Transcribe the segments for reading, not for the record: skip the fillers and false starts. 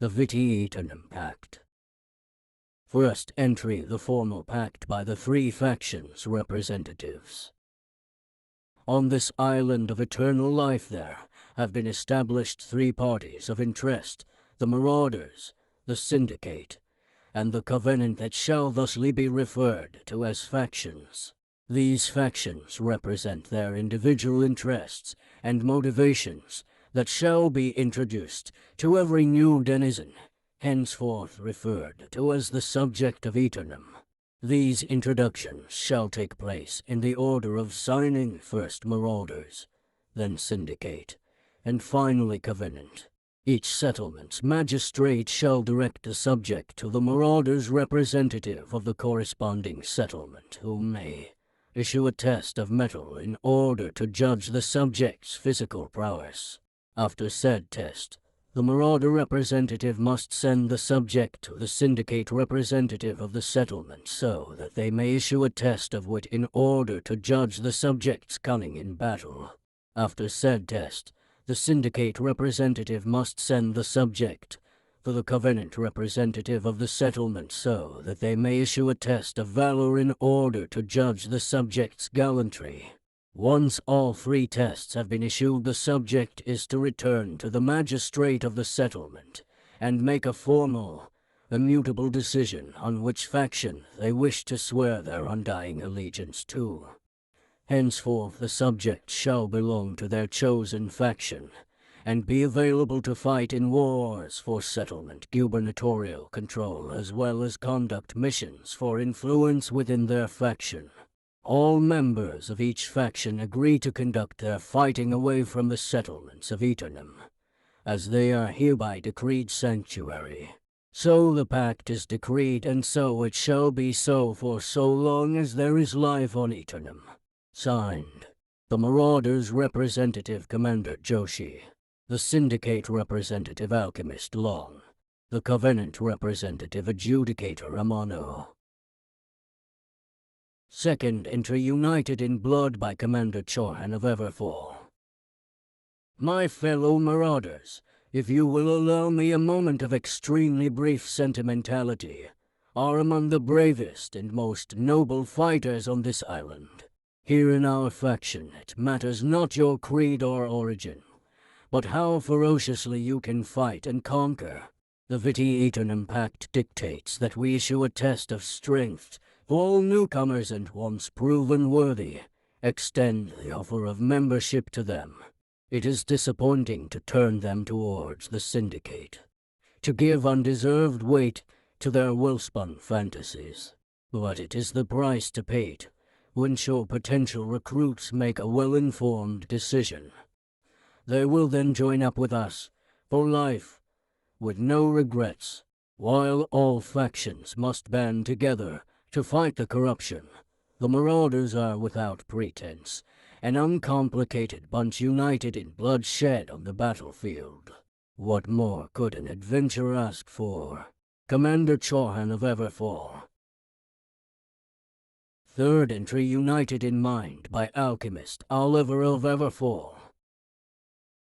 The Vitae Aeternum Pact. First entry: the formal pact by the three factions' representatives. On this island of eternal life there have been established three parties of interest: the Marauders, the Syndicate, and the Covenant, that shall thusly be referred to as factions. These factions represent their individual interests and motivations that shall be introduced to every new denizen, henceforth referred to as the subject of Aeternum. These introductions shall take place in the order of signing: first Marauders, then Syndicate, and finally Covenant. Each settlement's magistrate shall direct the subject to the Marauders' representative of the corresponding settlement, who may issue a test of mettle in order to judge the subject's physical prowess. After said test, the Marauder representative must send the subject to the Syndicate representative of the settlement so that they may issue a test of wit in order to judge the subject's cunning in battle. After said test, the Syndicate representative must send the subject to the Covenant representative of the settlement so that they may issue a test of valor in order to judge the subject's gallantry. Once all three tests have been issued, the subject is to return to the magistrate of the settlement and make a formal, immutable decision on which faction they wish to swear their undying allegiance to. Henceforth the subject shall belong to their chosen faction and be available to fight in wars for settlement gubernatorial control, as well as conduct missions for influence within their faction. All members of each faction agree to conduct their fighting away from the settlements of Aeternum, as they are hereby decreed sanctuary. So the pact is decreed, and so it shall be so for so long as there is life on Aeternum. Signed, the Marauders representative Commander Joshi, the Syndicate representative Alchemist Long, the Covenant representative Adjudicator Amano. Second entry: united in blood by Commander Chorhan of Everfall. My fellow Marauders, if you will allow me a moment of extremely brief sentimentality, are among the bravest and most noble fighters on this island. Here in our faction it matters not your creed or origin, but how ferociously you can fight and conquer. The Vitae Aeternum Pact dictates that we issue a test of strength for all newcomers, and once proven worthy, extend the offer of membership to them. It is disappointing to turn them towards the Syndicate, to give undeserved weight to their well-spun fantasies, but it is the price to pay to ensure potential recruits make a well-informed decision. They will then join up with us for life, with no regrets, while all factions must band together to fight the corruption. The Marauders are, without pretense, an uncomplicated bunch united in bloodshed on the battlefield. What more could an adventurer ask for? Commander Chorhan of Everfall. Third entry: united in mind by Alchemist Oliver of Everfall.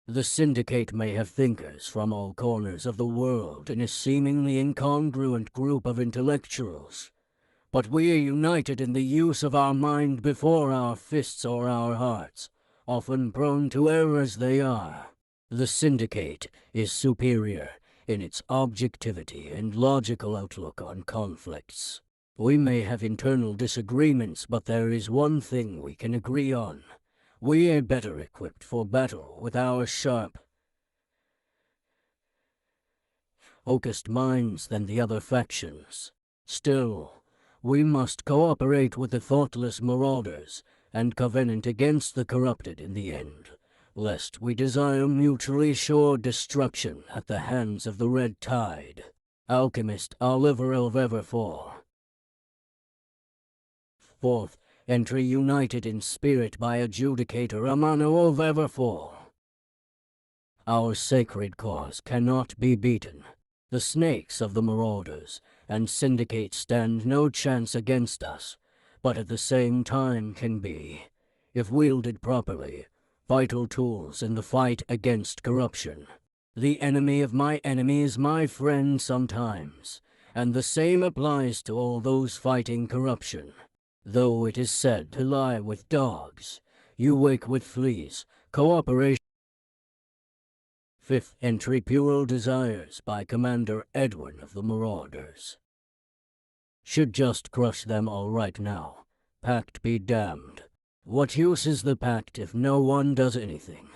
The Syndicate may have thinkers from all corners of the world in a seemingly incongruent group of intellectuals, but we are united in the use of our mind before our fists or our hearts, often prone to error as they are. The Syndicate is superior in its objectivity and logical outlook on conflicts. We may have internal disagreements, but there is one thing we can agree on: we are better equipped for battle with our sharp, focused minds than the other factions. Still, we must cooperate with the thoughtless Marauders and Covenant against the corrupted in the end, lest we desire mutually assured destruction at the hands of the Red Tide. Alchemist Oliver of Everfall. Fourth entry: united in spirit by Adjudicator Amano of Everfall. Our sacred cause cannot be beaten. The snakes of the Marauders and Syndicate stand no chance against us, but at the same time can be, if wielded properly, vital tools in the fight against corruption. The enemy of my enemy is my friend sometimes, and the same applies to all those fighting corruption. Though it is said to lie with dogs, you wake with fleas. Cooperation. 5th entry, Pure Desires by Commander Edwin of the Marauders. Should just crush them all right now. Pact be damned. What use is the pact if no one does anything?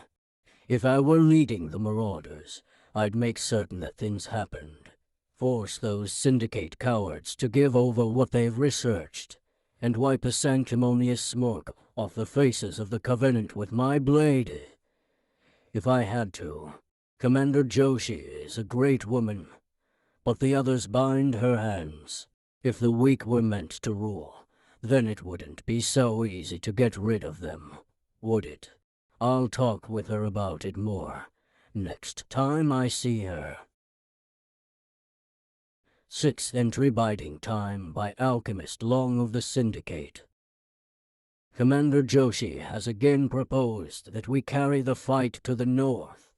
If I were leading the Marauders, I'd make certain that things happened. Force those syndicate cowards to give over what they've researched, and wipe a sanctimonious smirk off the faces of the Covenant with my blade. If I had to. Commander Joshi is a great woman, but the others bind her hands. If the weak were meant to rule, then it wouldn't be so easy to get rid of them, would it? I'll talk with her about it more next time I see her. 6th entry, Biding Time by Alchemist Long of the Syndicate. Commander Joshi has again proposed that we carry the fight to the north.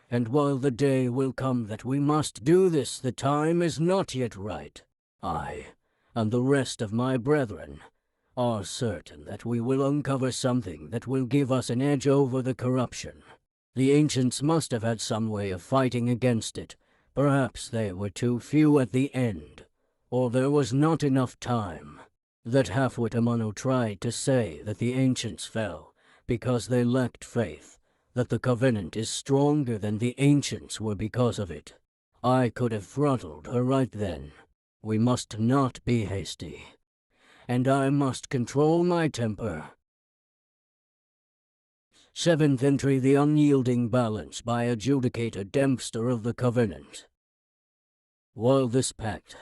And while the day will come that we must do this, the time is not yet right. I, and the rest of my brethren, are certain that we will uncover something that will give us an edge over the corruption. The ancients must have had some way of fighting against it. Perhaps they were too few at the end, or there was not enough time. That halfwit Amano tried to say that the ancients fell because they lacked faith, that the Covenant is stronger than the ancients were because of it. I could have throttled her right then. We must not be hasty, and I must control my temper. 7th entry, The Unyielding Balance by Adjudicator Dempster of the Covenant. While this pact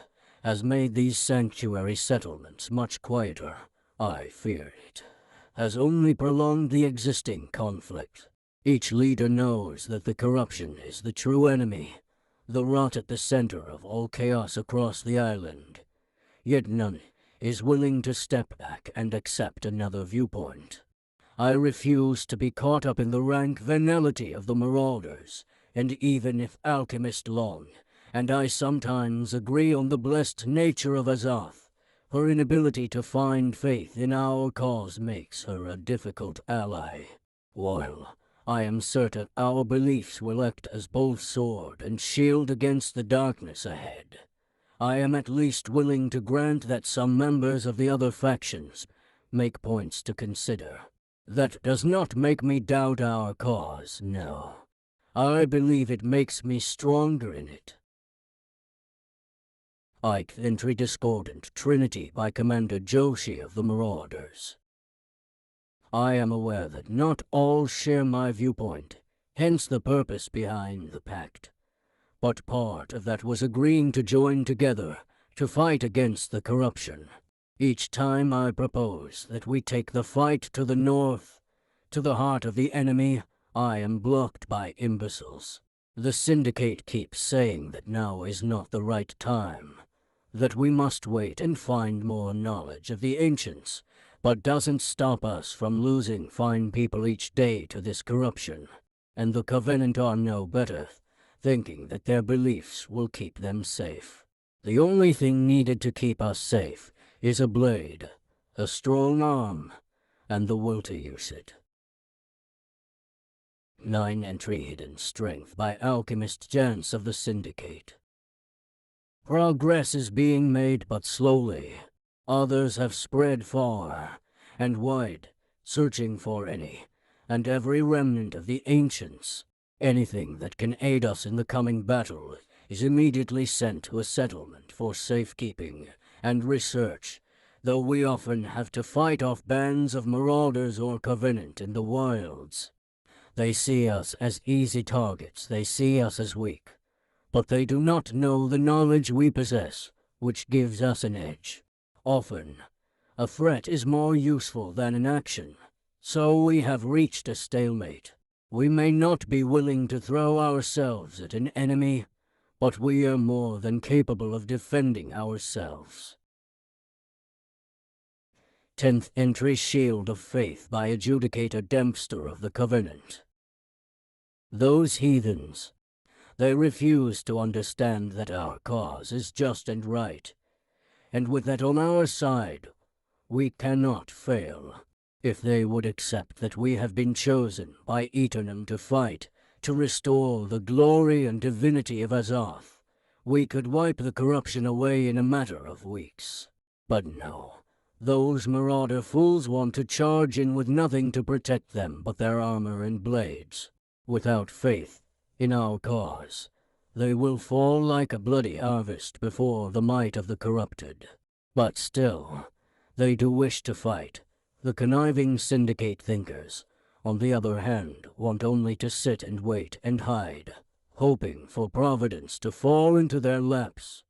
has made these sanctuary settlements much quieter, I fear it has only prolonged the existing conflict. Each leader knows that the corruption is the true enemy, the rot at the center of all chaos across the island. Yet none is willing to step back and accept another viewpoint. I refuse to be caught up in the rank venality of the Marauders, and even if Alchemist Long and I sometimes agree on the blessed nature of Azoth, her inability to find faith in our cause makes her a difficult ally. While I am certain our beliefs will act as both sword and shield against the darkness ahead, I am at least willing to grant that some members of the other factions make points to consider. That does not make me doubt our cause, no. I believe it makes me stronger in it. 8th entry, Discordant Trinity by Commander Joshi of the Marauders. I am aware that not all share my viewpoint, hence the purpose behind the pact. But part of that was agreeing to join together to fight against the corruption. Each time I propose that we take the fight to the north, to the heart of the enemy, I am blocked by imbeciles. The Syndicate keeps saying that now is not the right time, that we must wait and find more knowledge of the ancients, but doesn't stop us from losing fine people each day to this corruption. And the Covenant are no better, thinking that their beliefs will keep them safe. The only thing needed to keep us safe is a blade, a strong arm, and the will to use it. 9th entry, Hidden Strength by Alchemist Jans of the Syndicate. Progress is being made but slowly. Others have spread far and wide, searching for any and every remnant of the ancients. Anything that can aid us in the coming battle is immediately sent to a settlement for safekeeping and research, though we often have to fight off bands of marauders or Covenant in the wilds. They see us as easy targets, they see us as weak, but they do not know the knowledge we possess, which gives us an edge. Often, a threat is more useful than an action, so we have reached a stalemate. We may not be willing to throw ourselves at an enemy, but we are more than capable of defending ourselves. 10th entry, Shield of Faith by Adjudicator Dempster of the Covenant. Those heathens, They refuse to understand that our cause is just and right, and with that on our side, we cannot fail. If they would accept that we have been chosen by Aeternum to fight, to restore the glory and divinity of Azoth, we could wipe the corruption away in a matter of weeks. But no, those marauder fools want to charge in with nothing to protect them but their armor and blades. Without faith in our cause, they will fall like a bloody harvest before the might of the corrupted. But still, they do wish to fight. The conniving syndicate thinkers, on the other hand, want only to sit and wait and hide, hoping for Providence to fall into their laps.